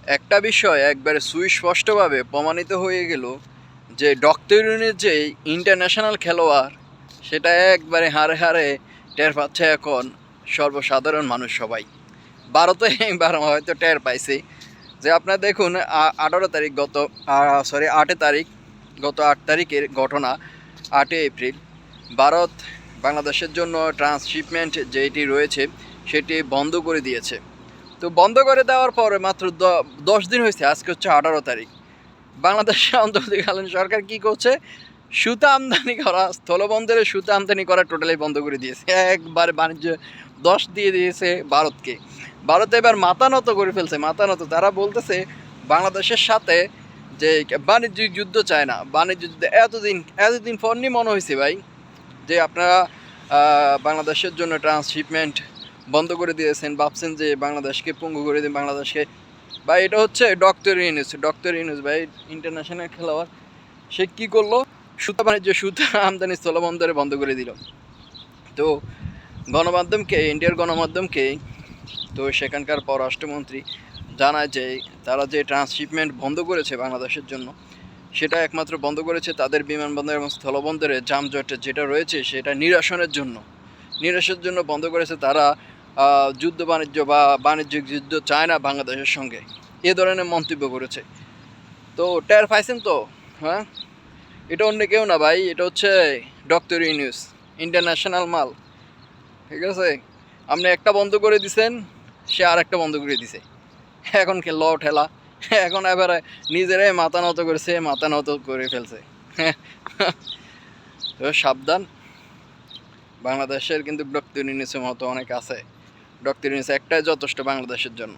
একটা বিষয় একবারে সুস্পষ্টভাবে প্রমাণিত হয়ে গেল যে ডক্টর ইউনূস যে ইন্টারন্যাশনাল খেলোয়াড় সেটা একবারে হারে হারে টের পাচ্ছে এখন সর্বসাধারণ মানুষ সবাই। ভারতে এবার হয়তো টের পাইছে যে আপনারা দেখুন 18 তারিখ সরি 8 তারিখ গত 8 তারিখের ঘটনা। 8 এপ্রিল ভারত বাংলাদেশের জন্য ট্রান্সশিপমেন্ট যেটি রয়েছে সেটি বন্ধ করে দিয়েছে। তো বন্ধ করে দেওয়ার পরে মাত্র 10 দিন হয়েছে, আজকে হচ্ছে 18 তারিখ। বাংলাদেশের অন্তর্বর্তীকালীন সরকার কি করছে, সুতা আমদানি করা, স্থলবন্দরে সুতা আমদানি করা টোটালি বন্ধ করে দিয়েছে। একবারে বাণিজ্য 10 দিয়ে দিয়েছে ভারতকে। ভারত এবার মাথা নত করে ফেলছে, মাথা নত। তারা বলতেছে বাংলাদেশের সাথে যে বাণিজ্যিক যুদ্ধ চায় না। বাণিজ্য যুদ্ধ এতদিন পর নি মনে হয়েছে ভাই যে আপনারা বাংলাদেশের জন্য ট্রান্সশিপমেন্ট বন্ধ করে দিয়েছেন, ভাবছেন যে বাংলাদেশকে পঙ্গু করে দিন বাংলাদেশকে। ভাই এটা হচ্ছে ডক্টর ইউনূস ভাই, ইন্টারন্যাশনাল খেলোয়াড়। সে কী করলো, সুতা আমদানি স্থলবন্দরে বন্ধ করে দিল। তো গণমাধ্যমকে, ইন্ডিয়ার গণমাধ্যমকে, তো সেখানকার পররাষ্ট্রমন্ত্রী জানায় যে তারা যে ট্রান্সশিপমেন্ট বন্ধ করেছে বাংলাদেশের জন্য, সেটা একমাত্র বন্ধ করেছে তাদের বিমানবন্দর এবং স্থলবন্দরে যানজট যেটা রয়েছে সেটা নিরসনের জন্য বন্ধ করেছে। তারা যুদ্ধ বাণিজ্য বা বাণিজ্যিক যুদ্ধ চায় না বাংলাদেশের সঙ্গে, এ ধরনের মন্তব্য করেছে। তো টের পাইছেন তো? হ্যাঁ, এটা অন্য কেউ না ভাই, এটা হচ্ছে ডক্টর ইউনূস, ইন্টারন্যাশনাল মাল। ঠিক আছে, আপনি একটা বন্ধ করে দিছেন, সে আর একটা বন্ধ করে দিছে। এখন ল ঠেলা, এখন এবারে নিজেরাই মাথা নত করেছে, মাথা নত করে ফেলছে। তো সাবধান, বাংলাদেশের কিন্তু ডক্টর ইউনূসের মতো অনেক আছে। ডক্টর ইউনূস একটাই যথেষ্ট বাংলাদেশের জন্য।